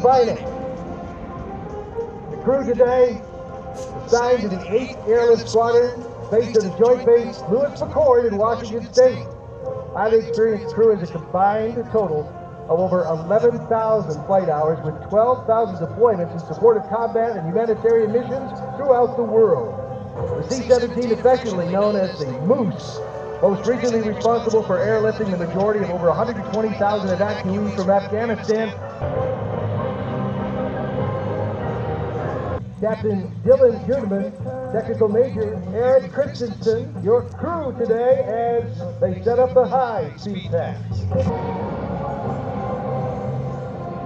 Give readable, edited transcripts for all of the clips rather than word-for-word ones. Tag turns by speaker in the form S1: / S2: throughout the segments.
S1: combining. The crew today assigned to the 8th Airlift Squadron, based at the Joint Base Lewis McChord in Washington State. Highly experienced crew has a combined total of over 11,000 flight hours with 12,000 deployments in support of combat and humanitarian missions throughout the world. The C-17, affectionately known as the Moose, most recently responsible for airlifting the majority of over 120,000 evacuees from Afghanistan. Captain Dylan Judeman, Technical Major Aaron Christensen, your crew today as they set up the high-speed pass.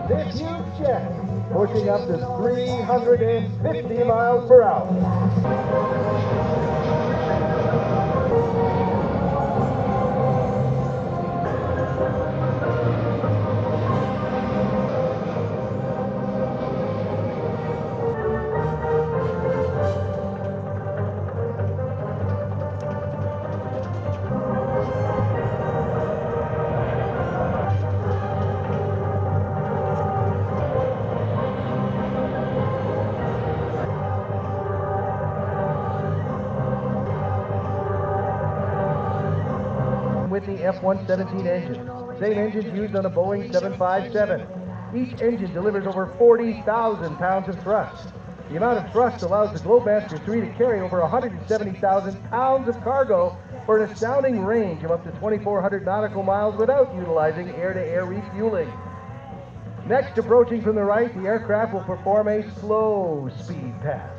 S1: This huge jet pushing up to 350 miles per hour. With the F-117 engine. Same engine used on a Boeing 757. Each engine delivers over 40,000 pounds of thrust. The amount of thrust allows the Globemaster 3 to carry over 170,000 pounds of cargo for an astounding range of up to 2,400 nautical miles without utilizing air-to-air refueling. Next, approaching from the right, the aircraft will perform a slow speed pass.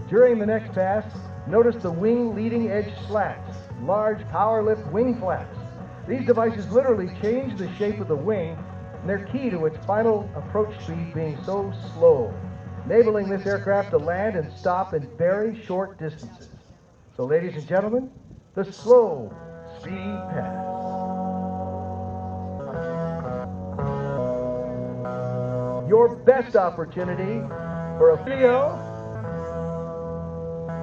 S1: During the next pass, notice the wing leading edge slats, large power lift wing flaps. These devices literally change the shape of the wing, and they're key to its final approach speed being so slow, enabling this aircraft to land and stop in very short distances. So ladies and gentlemen, the slow speed pass. Your best opportunity for a video,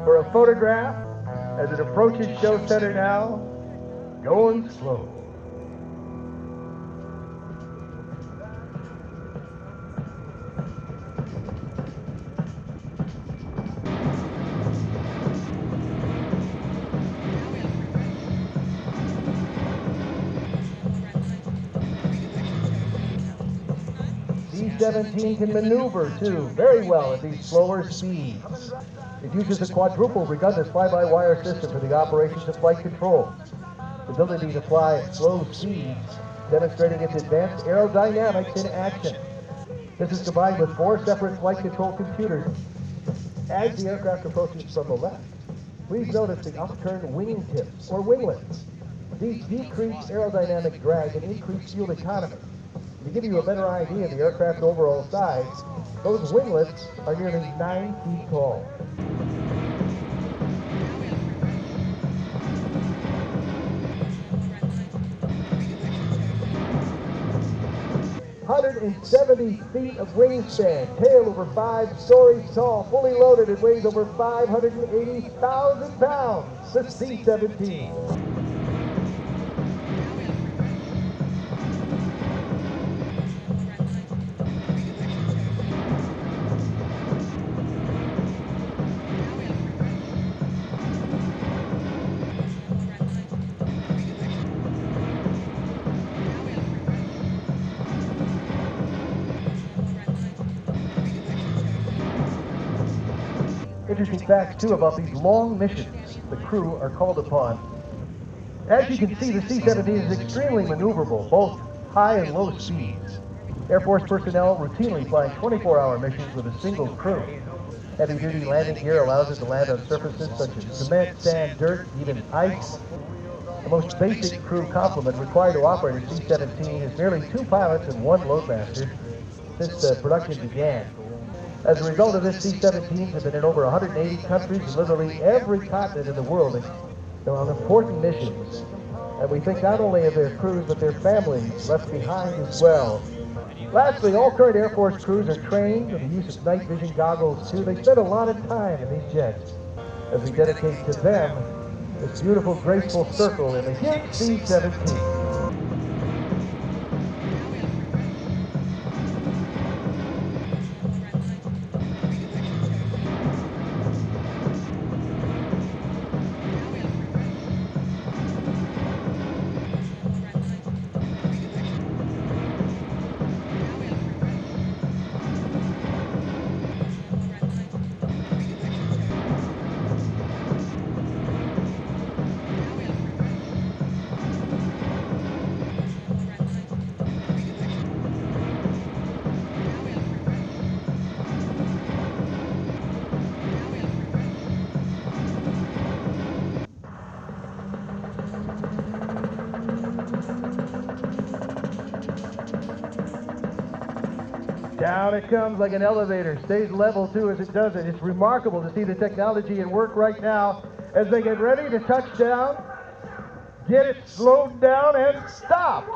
S1: for a photograph, as it approaches show center now, going slow. C-17 can maneuver too very well at these slower speeds. It uses a quadruple redundant fly-by-wire system for the operations of flight control. The ability to fly at slow speeds, demonstrating its advanced aerodynamics in action. This is combined with 4 separate flight control computers. As the aircraft approaches from the left, please notice the upturned wingtips or winglets. These decrease aerodynamic drag and increase fuel economy. To give you a better idea of the aircraft's overall size, those winglets are nearly 9 feet tall. 170 feet of wingspan, tail over 5 stories tall, fully loaded, and weighs over 580,000 pounds. The C-17. Interesting facts, too, about these long missions the crew are called upon. As you can see, the C-17 is extremely maneuverable, both high and low speeds. Air Force personnel routinely flying 24-hour missions with a single crew. Heavy-duty landing gear allows it to land on surfaces such as cement, sand, dirt, even ice. The most basic crew complement required to operate a C-17 is merely 2 pilots and 1 loadmaster since production began. As a result of this, C-17s have been in over 180 countries and literally every continent in the world. They're on important missions. And we think not only of their crews, but their families left behind as well. Lastly, all current Air Force crews are trained in the use of night vision goggles too. They spend a lot of time in these jets as we dedicate to them this beautiful, graceful circle in the huge C-17. Down it comes like an elevator, stays level too as it does it. It's remarkable to see the technology at work right now as they get ready to touch down, get it slowed down and stop.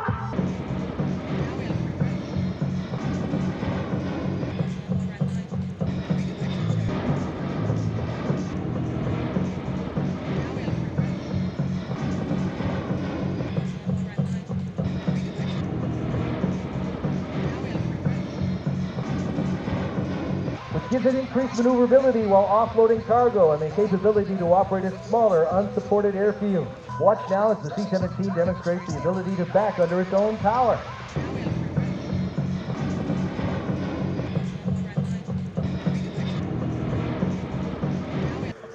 S1: Which gives it increased maneuverability while offloading cargo and the capability to operate at smaller, unsupported airfields. Watch now as the C17 demonstrates the ability to back under its own power.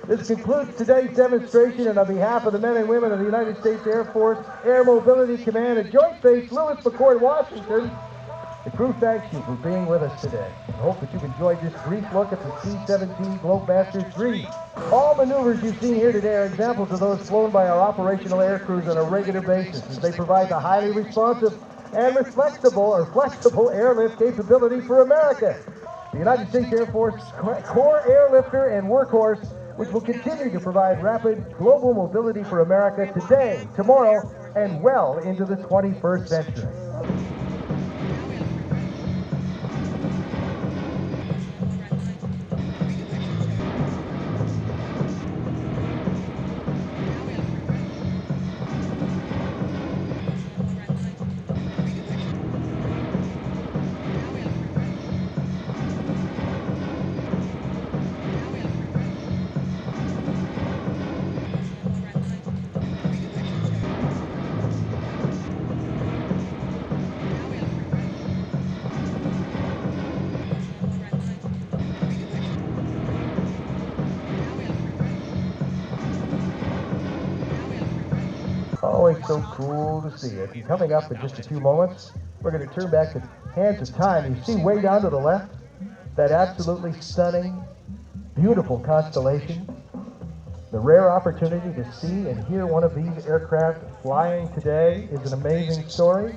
S1: This concludes today's demonstration, and on behalf of the men and women of the United States Air Force Air Mobility Command at Joint Base Lewis McChord, Washington, the crew thanks you for being with us today and hope that you've enjoyed this brief look at the C-17 Globemaster 3. All maneuvers you've seen here today are examples of those flown by our operational air crews on a regular basis as they provide the highly responsive and flexible airlift capability for America. The United States Air Force core airlifter and workhorse, which will continue to provide rapid global mobility for America today, tomorrow, and well into the 21st century. Always so cool to see it. And coming up in just a few moments, we're going to turn back the hands of time. You see way down to the left, that absolutely stunning, beautiful constellation. The rare opportunity to see and hear one of these aircraft flying today is an amazing story.